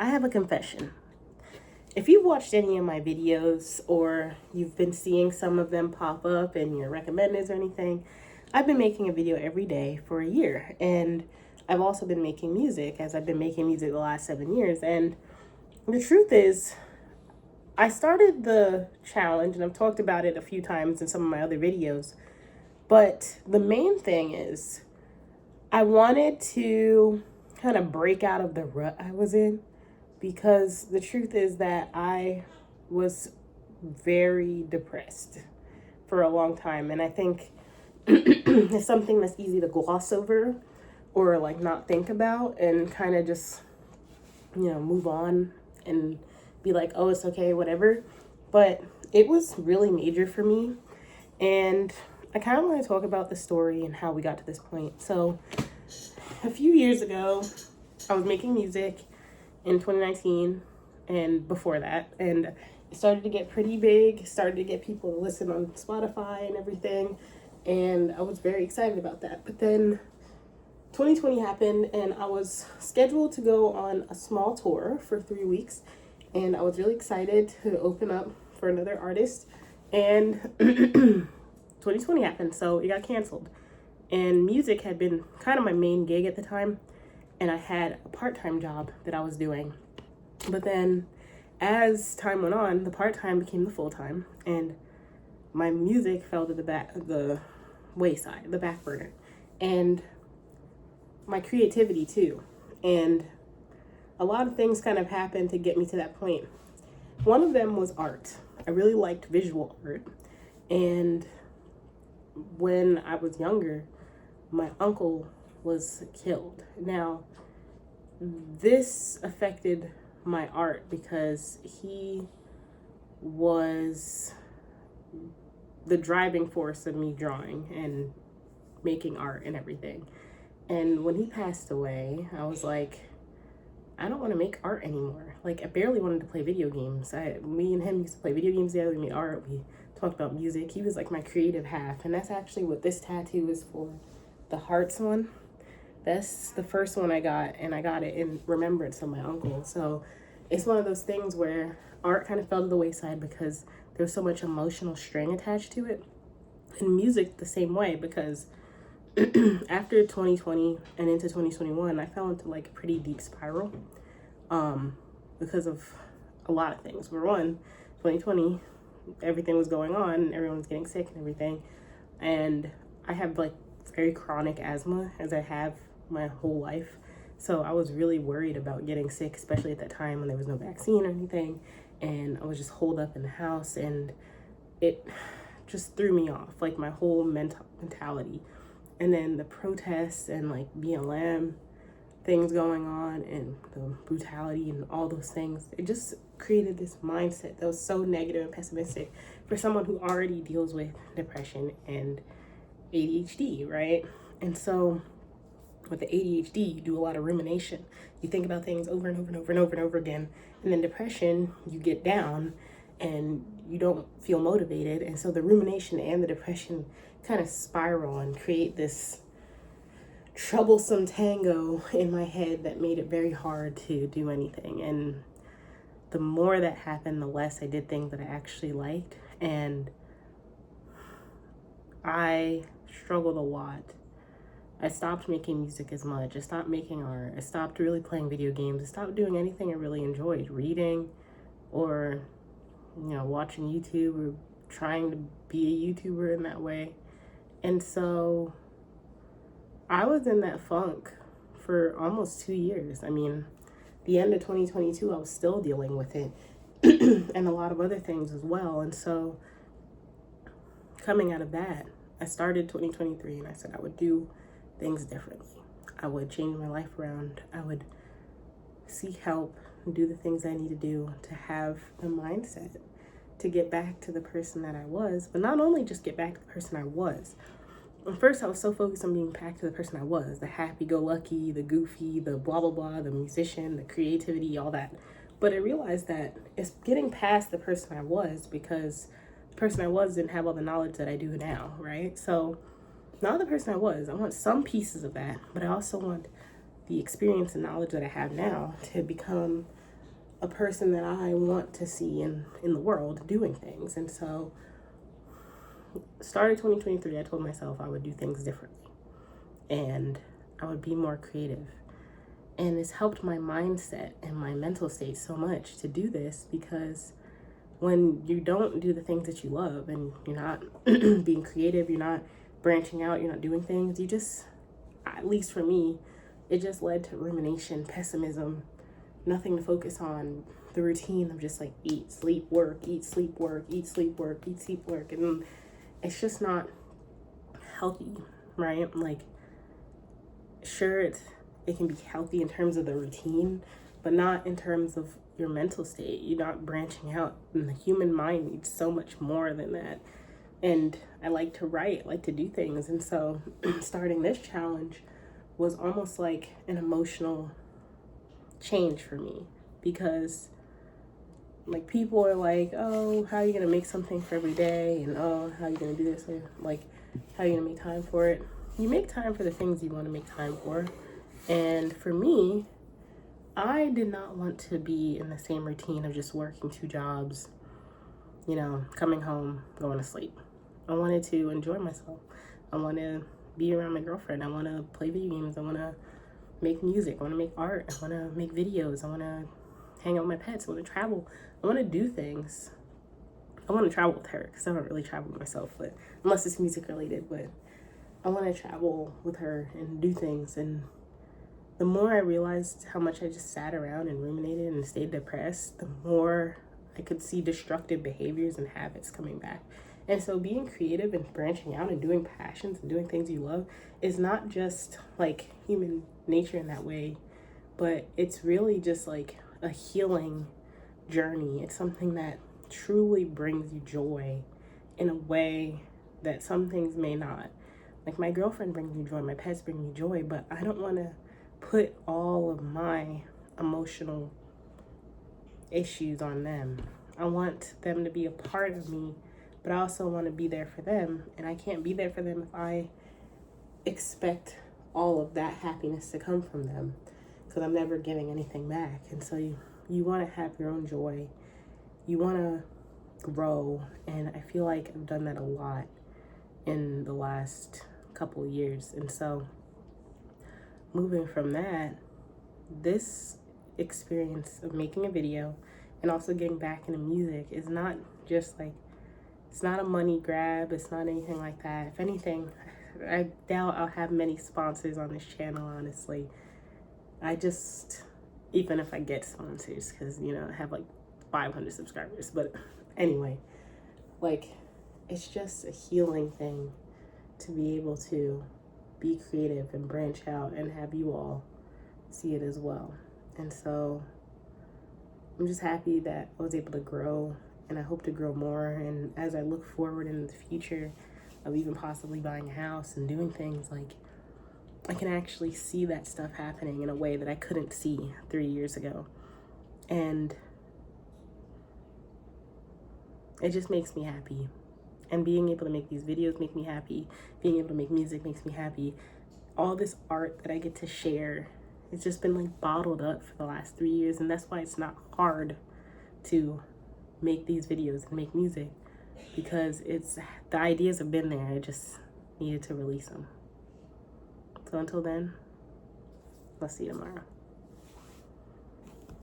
I have a confession. If you've watched any of my videos or you've been seeing some of them pop up in your recommendeds or anything, I've been making a video every day for a year. And I've also been making music, as I've been making music the last 7 years. And the truth is, I started the challenge, and I've talked about it a few times in some of my other videos, but the main thing is I wanted to kind of break out of the rut I was in, because the truth is that I was very depressed for a long time. And I think it's something that's easy to gloss over or like not think about and kind of just, move on and be like, oh, it's okay, whatever. But it was really major for me. And I kind of want to talk about the story and how we got to this point. So a few years ago, I was making music in 2019 and before that, and it started to get pretty big, started to get people to listen on Spotify and everything, and I was very excited about that. But then 2020 happened, and I was scheduled to go on a small tour for 3 weeks, and I was really excited to open up for another artist, and 2020 happened, so it got canceled. And music had been kind of my main gig at the time, and I had a part-time job that I was doing. But then as time went on, the part-time became the full-time, and my music fell to the wayside, the back burner, and my creativity too. And a lot of things kind of happened to get me to that point. One of them was art. I really liked visual art, and when I was younger, my uncle was killed. Now, this affected my art because he was the driving force of me drawing and making art and everything. And when he passed away, I was like, I don't want to make art anymore. Like, I barely wanted to play video games. Me and him used to play video games together. We made art. We talked about music. He was like my creative half. And that's actually what this tattoo is for. The hearts one. That's the first one I got, and I got it in remembrance of my uncle. So it's one of those things where art kind of fell to the wayside because there's so much emotional string attached to it. And music the same way, because after 2020 and into 2021, I fell into like a pretty deep spiral because of a lot of things. For one, 2020, everything was going on and everyone was getting sick and everything. And I have like very chronic asthma, as I have my whole life. So I was really worried about getting sick, especially at that time when there was no vaccine or anything. And I was just holed up in the house, and it just threw me off, like my whole mentality. And then the protests and like BLM things going on and the brutality and all those things, it just created this mindset that was so negative and pessimistic for someone who already deals with depression and ADHD, right? And so with the ADHD, you do a lot of rumination. You think about things over and over and over and over and over again. And then depression, you get down and you don't feel motivated. And so the rumination and the depression kind of spiral and create this troublesome tango in my head that made it very hard to do anything. And the more that happened, the less I did things that I actually liked. And I struggled a lot. I stopped making music as much. I stopped making art. I stopped really playing video games. I stopped doing anything I really enjoyed, reading or, watching YouTube or trying to be a YouTuber in that way. And so I was in that funk for almost 2 years. I mean, the end of 2022, I was still dealing with it and a lot of other things as well. And so coming out of that, I started 2023 and I said I would do things differently. I would change my life around. I would seek help and do the things I need to do to have the mindset to get back to the person that I was, but not only just get back to the person I was. At first, I was so focused on being back to the person I was, the happy-go-lucky, the goofy, the blah, blah, blah, the musician, the creativity, all that. But I realized that it's getting past the person I was, because the person I was didn't have all the knowledge that I do now, right? So not the person I was. I want some pieces of that, but I also want the experience and knowledge that I have now to become a person that I want to see in the world doing things. And so started 2023, I told myself I would do things differently and I would be more creative. And it's helped my mindset and my mental state so much to do this, because when you don't do the things that you love and you're not being creative, you're not branching out, you're not doing things, you just, at least for me, it just led to rumination, pessimism, nothing to focus on, the routine of just like eat, sleep, work, eat, sleep, work, eat, sleep, work, eat, sleep, work. And it's just not healthy, right? Like, sure, it can be healthy in terms of the routine, but not in terms of your mental state. You're not branching out, and the human mind needs so much more than that. And I like to write, I like to do things. And so starting this challenge was almost like an emotional change for me, because like people are like, oh, how are you gonna make something for every day? And oh, how are you gonna do this? Or like, how are you gonna make time for it? You make time for the things you want to make time for. And for me, I did not want to be in the same routine of just working 2 jobs, you know, coming home, going to sleep. I wanted to enjoy myself. I want to be around my girlfriend. I want to play video games. I want to make music. I want to make art. I want to make videos. I want to hang out with my pets. I want to travel. I want to do things. I want to travel with her, because I don't really travel with myself, but unless it's music related. But I want to travel with her and do things. And the more I realized how much I just sat around and ruminated and stayed depressed, the more I could see destructive behaviors and habits coming back. And so being creative and branching out and doing passions and doing things you love is not just like human nature in that way, but it's really just like a healing journey. It's something that truly brings you joy in a way that some things may not. Like, my girlfriend brings me joy, my pets bring me joy, but I don't want to put all of my emotional issues on them. I want them to be a part of me, but I also want to be there for them. And I can't be there for them if I expect all of that happiness to come from them, because I'm never giving anything back. And so you want to have your own joy. You want to grow. And I feel like I've done that a lot in the last couple of years. And so moving from that, this experience of making a video and also getting back into music is not just like, it's not a money grab. It's not anything like that. If anything, I doubt I'll have many sponsors on this channel, honestly. I just, even if I get sponsors, because, you know, I have like 500 subscribers. But anyway, like, it's just a healing thing to be able to be creative and branch out and have you all see it as well. And so I'm just happy that I was able to grow, and I hope to grow more. And as I look forward in the future of even possibly buying a house and doing things, like, I can actually see that stuff happening in a way that I couldn't see 3 years ago. And it just makes me happy. And being able to make these videos make me happy. Being able to make music makes me happy. All this art that I get to share, it's just been like bottled up for the last 3 years. And that's why it's not hard to make these videos and make music, because the ideas have been there. I just needed to release them. So until then, I'll see you tomorrow.